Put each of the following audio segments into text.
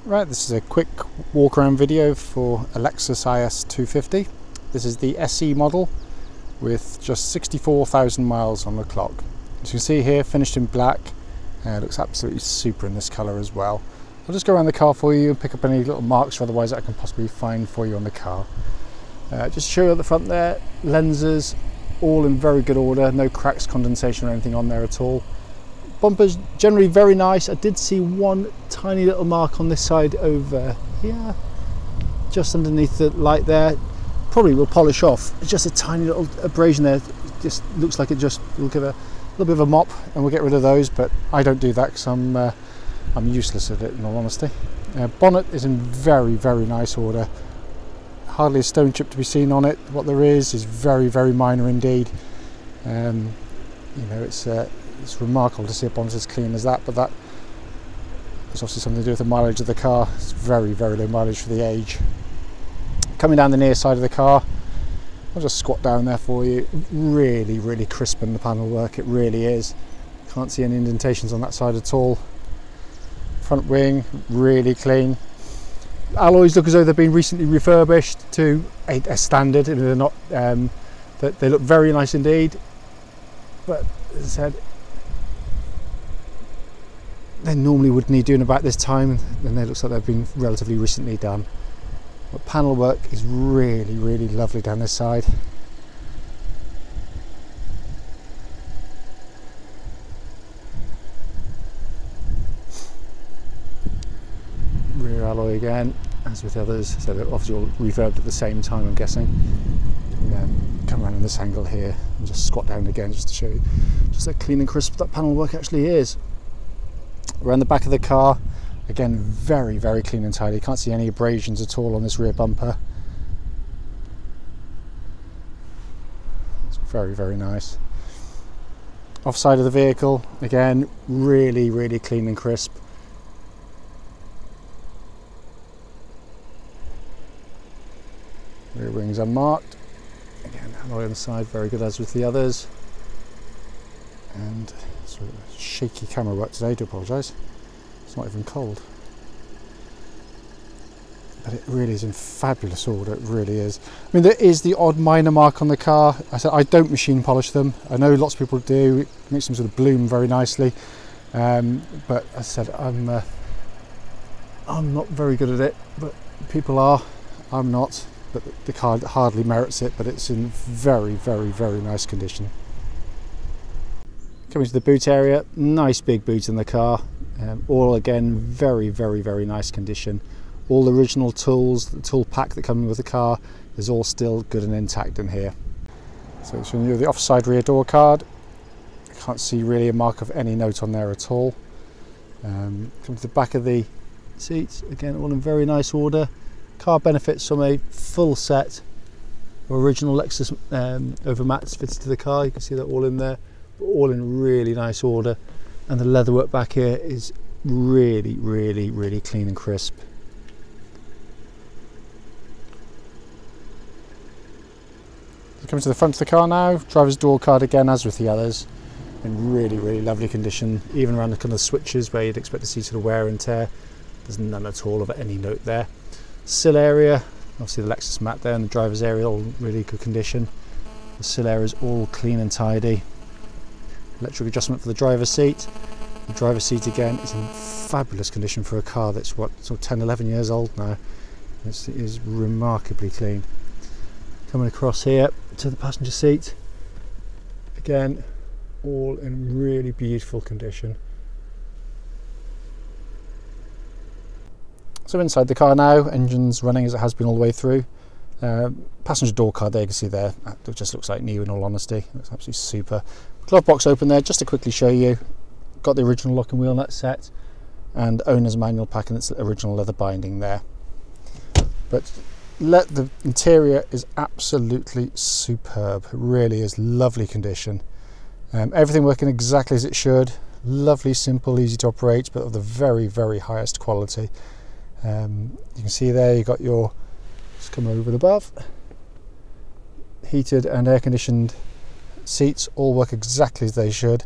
Right, this is a quick walk around video for a Lexus IS 250. This is the SE model with just 64,000 miles on the clock. As you can see here, finished in black. It looks absolutely super in this colour as well. I'll just go around the car for you and pick up any little marks or otherwise that I can possibly find for you on the car. Just to show you at the front there, lenses all in very good order, no cracks, condensation or anything on there at all. Bumpers generally very nice. I did see one tiny little mark on this side over here, just underneath the light there. Probably will polish off. It's just a tiny little abrasion there. It just looks like we'll give a little bit of a mop and we'll get rid of those, but I don't do that because I'm useless at it, in all honesty. Bonnet is in very, very nice order. Hardly a stone chip to be seen on it. What there is very, very minor indeed. You know, it's remarkable to see a bonnet as clean as that, but that is obviously something to do with the mileage of the car. It's very, very low mileage for the age. Coming down the near side of the car, I'll just squat down there for you. Really, really crisp in the panel work, it really is. Can't see any indentations on that side at all. Front wing, really clean. Alloys look as though they've been recently refurbished to a standard. They're not, they look very nice indeed. But as I said, they normally would need doing about this time, and it looks like they've been relatively recently done. But panel work is really, really lovely down this side. Rear alloy again, as with the others, so they're obviously all refurbed at the same time, I'm guessing. Come around in this angle here and just squat down again just to show you just how clean and crisp that panel work actually is. Around the back of the car, again very, very clean and tidy. You can't see any abrasions at all on this rear bumper. It's very, very nice. Offside of the vehicle, again really, really clean and crisp. Rear wings unmarked. Again, alloy on the side, very good as with the others. And sort of shaky camera work today, I do apologise. It's not even cold. But it really is in fabulous order, it really is. I mean, there is the odd minor mark on the car. I said I don't machine polish them. I know lots of people do. It makes them sort of bloom very nicely. But as I said, I'm not very good at it, but people are. I'm not. But the car hardly merits it, but it's in very, very, very nice condition. Coming to the boot area, nice big boot in the car, all again very, very, very nice condition. All the original tools, the tool pack that comes with the car is all still good and intact in here. So showing you the offside rear door card. I can't see really a mark of any note on there at all. Coming to the back of the seats, again all in very nice order. Car benefits from a full set of original Lexus over mats fitted to the car. You can see that all in there, all in really nice order. And the leatherwork back here is really, really, really clean and crisp. Coming to the front of the car now, driver's door card again as with the others. In really, really lovely condition. Even around the kind of switches where you'd expect to see sort of wear and tear, there's none at all of any note there. Sill area, obviously the Lexus mat there, and the driver's area all in really good condition. The sill area is all clean and tidy. Electric adjustment for the driver's seat. The driver's seat again is in fabulous condition for a car that's what, sort of 10, 11 years old now. It is remarkably clean. Coming across here to the passenger seat, again all in really beautiful condition. So inside the car now, engine's running as it has been all the way through. Passenger door card there, you can see there, it just looks like new in all honesty. It looks absolutely super. Glove box open there, just to quickly show you. Got the original lock and wheel nut set and owner's manual pack and its original leather binding there. But the interior is absolutely superb. It really is lovely condition. Everything working exactly as it should. Lovely, simple, easy to operate, but of the very, very highest quality. You can see there you got your, just come over and above, heated and air conditioned seats, all work exactly as they should.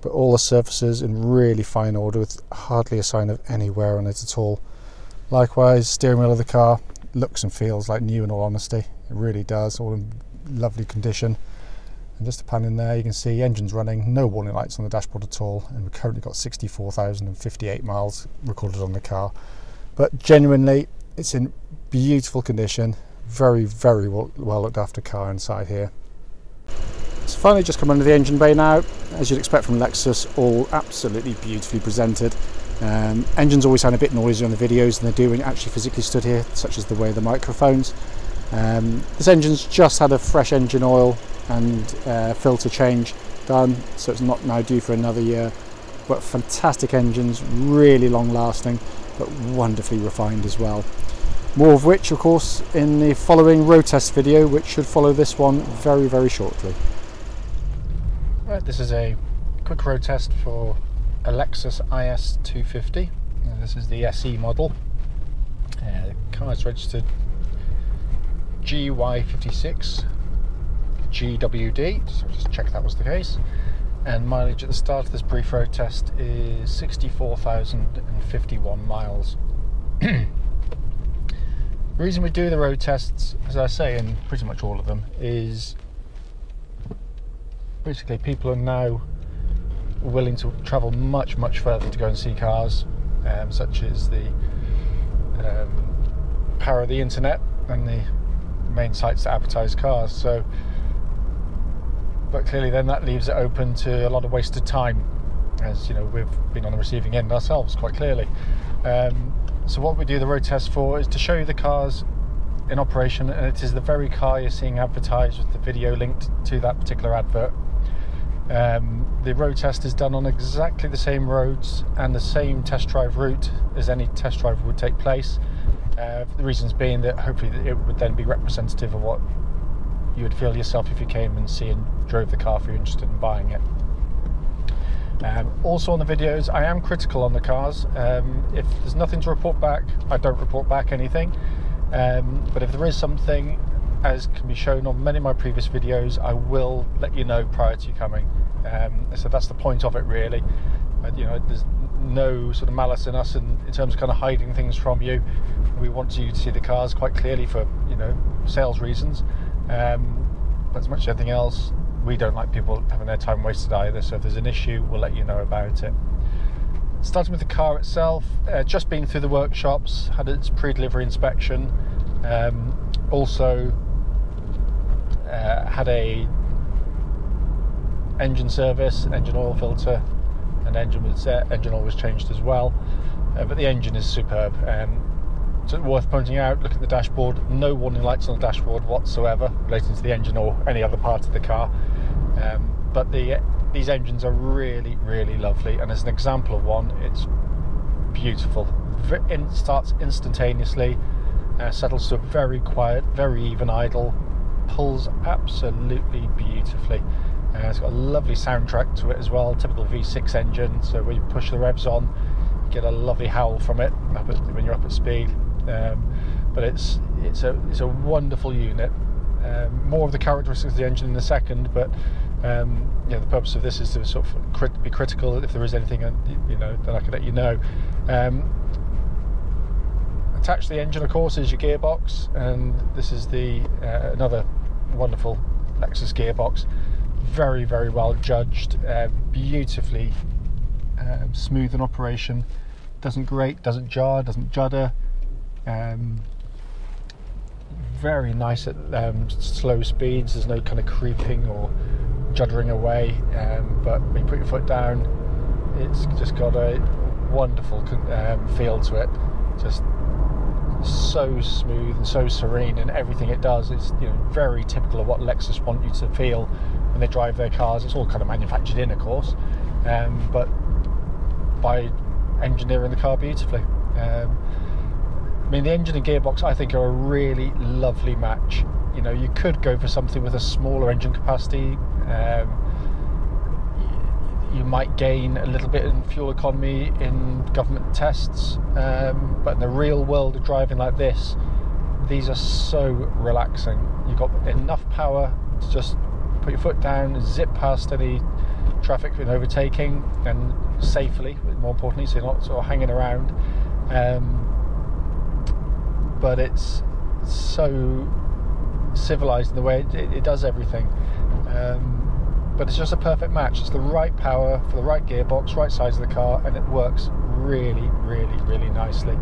but all the surfaces in really fine order with hardly a sign of any wear on it at all. Likewise, steering wheel of the car looks and feels like new, in all honesty. It really does, all in lovely condition. And just to pan in there, you can see engine's running, no warning lights on the dashboard at all, and we've currently got 64,058 miles recorded on the car. But genuinely, it's in beautiful condition, very, very well looked after car inside here. So finally just come under the engine bay now. As you'd expect from Lexus, all absolutely beautifully presented. Engines always sound a bit noisy on the videos than they do when you actually physically stood here, such as the way of the microphones. This engine's just had a fresh engine oil and filter change done, so it's not now due for another year. But fantastic engines, really long lasting, but wonderfully refined as well. More of which, of course, in the following road test video, which should follow this one very, very shortly. Right, this is a quick road test for a Lexus IS 250. This is the SE model. The car is registered GY56GWD, so just check that was the case. And mileage at the start of this brief road test is 64,051 miles. The reason we do the road tests, as I say in pretty much all of them, is basically people are now willing to travel much, much further to go and see cars, such as the power of the internet and the main sites that advertise cars. So, but clearly then that leaves it open to a lot of wasted time, as you know, we've been on the receiving end ourselves quite clearly. So what we do the road test for is to show you the cars in operation, and it is the very car you're seeing advertised with the video linked to that particular advert. The road test is done on exactly the same roads and the same test drive route as any test drive would take place. The reasons being that hopefully it would then be representative of what you would feel yourself if you came and drove the car if you're interested in buying it. Also on the videos, I am critical on the cars. If there's nothing to report back, I don't report back anything. But if there is something, as can be shown on many of my previous videos, I will let you know prior to you coming. So that's the point of it, really. You know, there's no sort of malice in us in terms of kind of hiding things from you. We want you to see the cars quite clearly for, you know, sales reasons. But as much as anything else, we don't like people having their time wasted either. So if there's an issue, we'll let you know about it. Starting with the car itself, just been through the workshops, had its pre-delivery inspection. Also had a engine service, engine oil filter, and engine oil was changed as well. But the engine is superb. So worth pointing out, look at the dashboard, no warning lights on the dashboard whatsoever relating to the engine or any other part of the car. But these engines are really, really lovely, and as an example of one, it's beautiful. It starts instantaneously, settles to a very quiet, very even idle, pulls absolutely beautifully. It's got a lovely soundtrack to it as well, typical V6 engine, so when you push the revs on, you get a lovely howl from it when you're up at speed. But it's a wonderful unit. More of the characteristics of the engine in a second, but yeah, the purpose of this is to sort of be critical. If there is anything, you know, then I can let you know. Attached to the engine, of course, is your gearbox, and this is the another wonderful Lexus gearbox. Very, very well judged, beautifully smooth in operation. Doesn't grate, doesn't jar, doesn't judder. Very nice at slow speeds. There's no kind of creeping or juddering away, but when you put your foot down, it's just got a wonderful feel to it. Just so smooth and so serene in everything it does. It's, you know, very typical of what Lexus want you to feel when they drive their cars. It's all kind of manufactured in, of course, but by engineering the car beautifully. I mean, the engine and gearbox, I think, are a really lovely match. You know, you could go for something with a smaller engine capacity. You might gain a little bit in fuel economy in government tests, but in the real world of driving like this, these are so relaxing. You've got enough power to just put your foot down, zip past any traffic and overtaking, and safely, more importantly, so you're not sort of hanging around. but it's so civilized in the way it does everything. But it's just a perfect match. It's the right power for the right gearbox, right size of the car, and it works really, really, really nicely.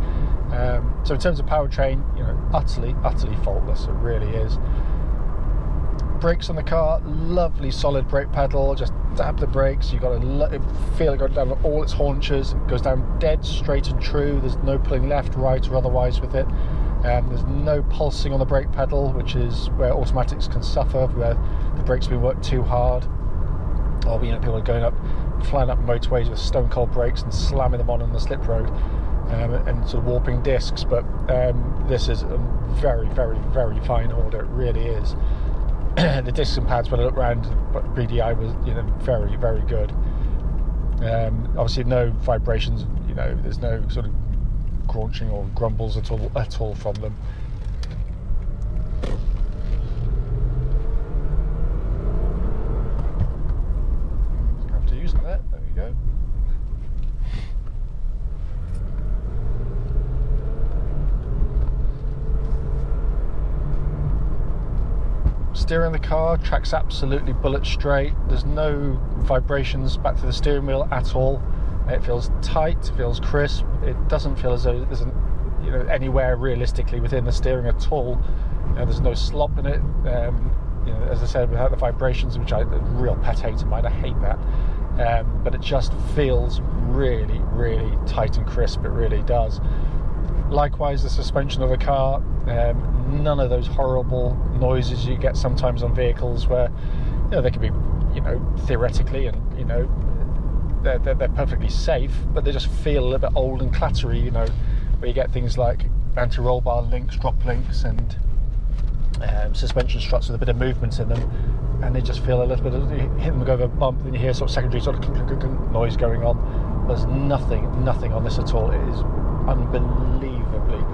So in terms of powertrain, you know, utterly faultless. It really is. Brakes on the car, lovely solid brake pedal. Just dab the brakes. You got to feel it going down all its haunches. It goes down dead straight and true. There's no pulling left, right, or otherwise with it. There's no pulsing on the brake pedal, which is where automatics can suffer, where the brakes have been worked too hard. Or, you know, people are flying up motorways with stone cold brakes and slamming them on the slip road, and sort of warping discs. But this is a very, very, very fine order. It really is. The discs and pads, when I look around, BDI was, you know, very, very good. Obviously, no vibrations. You know, there's no sort of crunching or grumbles at all from them. Have to use that. There we go. Steering the car tracks absolutely bullet straight. There's no vibrations back to the steering wheel at all. It feels tight, it feels crisp. It doesn't feel as though there's you know, anywhere realistically within the steering at all. You know, there's no slop in it. You know, as I said, without the vibrations, which a real pet hate of mine. I hate that. But it just feels really, really tight and crisp. It really does. Likewise, the suspension of the car, none of those horrible noises you get sometimes on vehicles where, you know, they can be, you know, theoretically, and, you know, they're perfectly safe, but they just feel a little bit old and clattery, you know, where you get things like anti-roll bar links, drop links, and suspension struts with a bit of movement in them, and they just feel a little bit of, you hit them over a bump, then you hear sort of secondary sort of clunk, clunk, clunk noise going on. There's nothing on this at all. It is unbelievably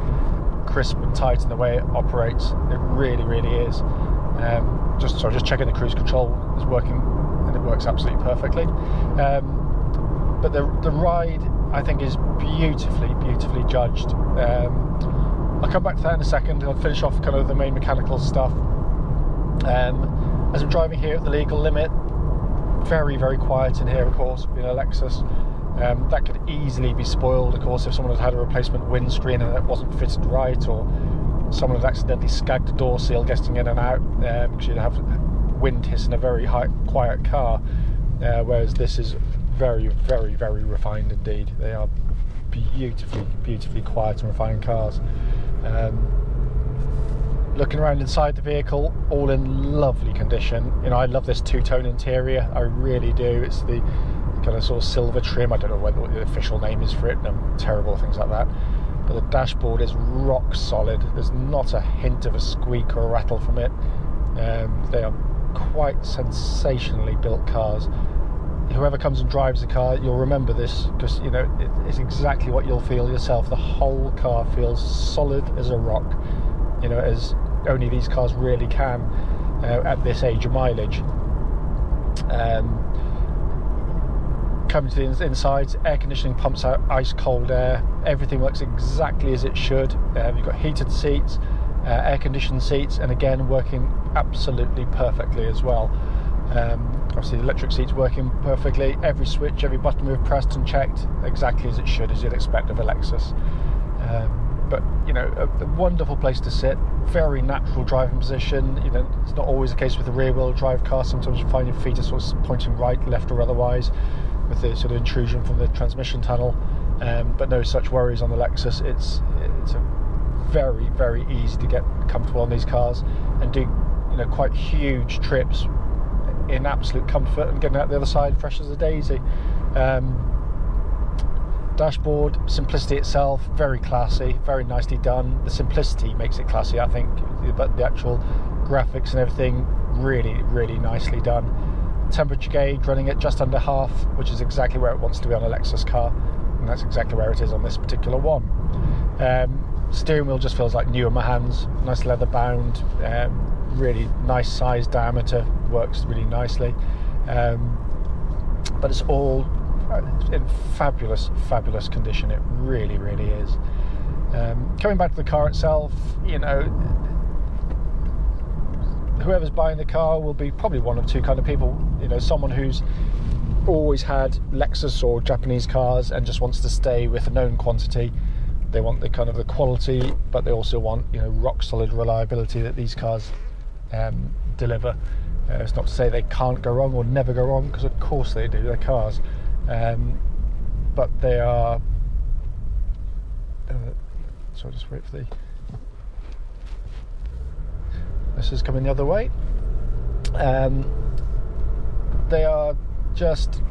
crisp and tight in the way it operates. It really, really is. Just checking the cruise control is working, and it works absolutely perfectly. But the ride, I think, is beautifully judged. I'll come back to that in a second. I'll finish off kind of the main mechanical stuff. As I'm driving here at the legal limit, very, very quiet in here, of course, being a Lexus. That could easily be spoiled, of course, if someone had had a replacement windscreen and it wasn't fitted right, or someone had accidentally skagged a door seal getting in and out, because you'd have wind hiss in a very quiet car, whereas this is very, very, very refined indeed. They are beautifully quiet and refined cars. Looking around inside the vehicle, all in lovely condition. You know, I love this two-tone interior, I really do. It's the kind of sort of silver trim. I don't know what the official name is for it, I'm terrible at things like that. But the dashboard is rock solid. There's not a hint of a squeak or a rattle from it. They are quite sensationally built cars. Whoever comes and drives the car, you'll remember this, because, you know, it's exactly what you'll feel yourself. The whole car feels solid as a rock, you know, as only these cars really can at this age of mileage. Coming to the inside, air conditioning pumps out ice cold air. Everything works exactly as it should. You've got heated seats, air conditioned seats, and again working absolutely perfectly as well. Obviously the electric seats working perfectly. Every switch, every button we've pressed and checked exactly as it should, as you'd expect of a Lexus. But, you know, a wonderful place to sit. Very natural driving position. You know, it's not always the case with a rear-wheel drive car. Sometimes you find your feet are sort of pointing right, left, or otherwise, with the sort of intrusion from the transmission tunnel. But no such worries on the Lexus. It's a very, very easy to get comfortable on these cars and do, you know, quite huge trips in absolute comfort and getting out the other side fresh as a daisy. Dashboard, simplicity itself, very classy, very nicely done. The simplicity makes it classy, I think, but the actual graphics and everything, really, really nicely done. Temperature gauge running at just under half, which is exactly where it wants to be on a Lexus car, and that's exactly where it is on this particular one. Steering wheel just feels like new in my hands, nice leather bound, really nice size diameter, works really nicely, but it's all in fabulous condition. It really, really is. Coming back to the car itself, you know, whoever's buying the car will be probably one of two kind of people. You know, someone who's always had Lexus or Japanese cars and just wants to stay with a known quantity. They want the kind of the quality, but they also want, you know, rock solid reliability that these cars deliver. It's not to say they can't go wrong or never go wrong, because of course they do. They're cars, but they are. So I'll just wait for the. This is coming the other way. They are just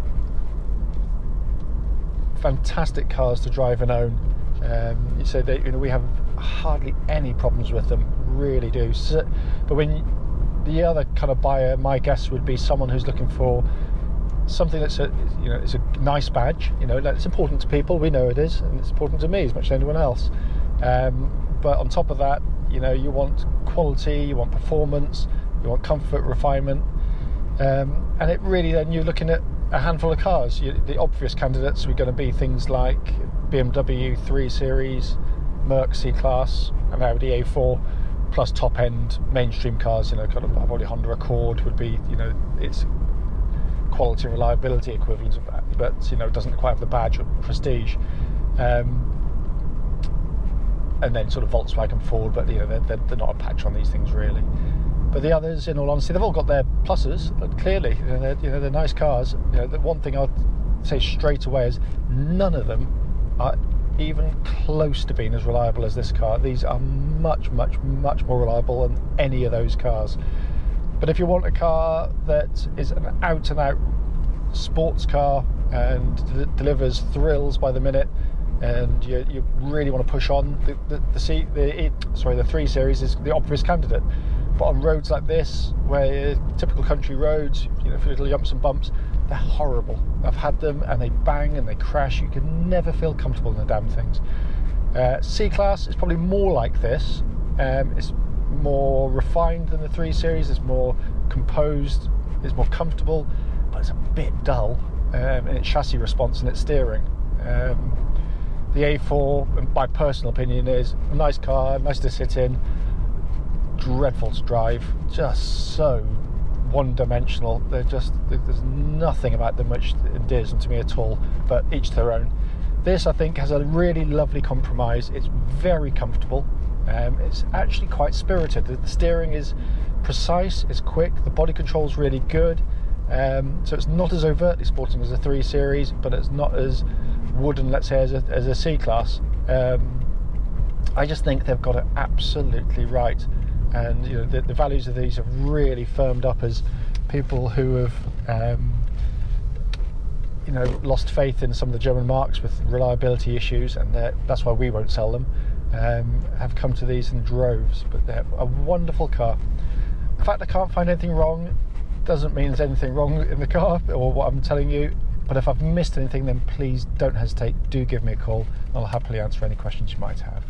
fantastic cars to drive and own. You say that, you know, we have hardly any problems with them, really do. So, but when the other kind of buyer, my guess would be someone who's looking for something that's it's a nice badge. You know, it's important to people. We know it is, and it's important to me as much as anyone else. But on top of that, you know, you want quality, you want performance, you want comfort, refinement, and it really, then you're looking at a handful of cars. The obvious candidates are going to be things like BMW 3 Series, Merc C-Class, and Audi A4, plus top-end mainstream cars. You know, kind of probably Honda Accord would be, you know, its quality and reliability equivalent of that, but you know, it doesn't quite have the badge of prestige. And then sort of Volkswagen, Ford, but you know, they're not a patch on these things really. But the others, in all honesty, they've all got their pluses, but clearly, they're nice cars. You know, the one thing I'd say straight away is none of them are even close to being as reliable as this car. These are much, much, much more reliable than any of those cars. But if you want a car that is an out-and-out sports car and delivers thrills by the minute, and you really want to push on, the 3 Series is the obvious candidate. But on roads like this, where typical country roads, you know, for little jumps and bumps, they're horrible. I've had them, and they bang and they crash. You can never feel comfortable in the damn things. C-Class is probably more like this. It's more refined than the 3 Series. It's more composed. It's more comfortable, but it's a bit dull in its chassis response and its steering. The A4, in my personal opinion, is a nice car, nice to sit in, dreadful to drive, just so one-dimensional. There's nothing about them which endears them to me at all, but each to their own. This, I think, has a really lovely compromise. It's very comfortable. It's actually quite spirited. The steering is precise, it's quick, the body control is really good. So it's not as overtly sporting as a 3 Series, but it's not as wooden, let's say, as a C-Class. I just think they've got it absolutely right, and you know, the values of these have really firmed up as people who have you know, lost faith in some of the German marques with reliability issues, and that's why we won't sell them, have come to these in droves. But they're a wonderful car. The fact I can't find anything wrong doesn't mean there's anything wrong in the car or what I'm telling you. But if I've missed anything, then please don't hesitate, do give me a call, and I'll happily answer any questions you might have.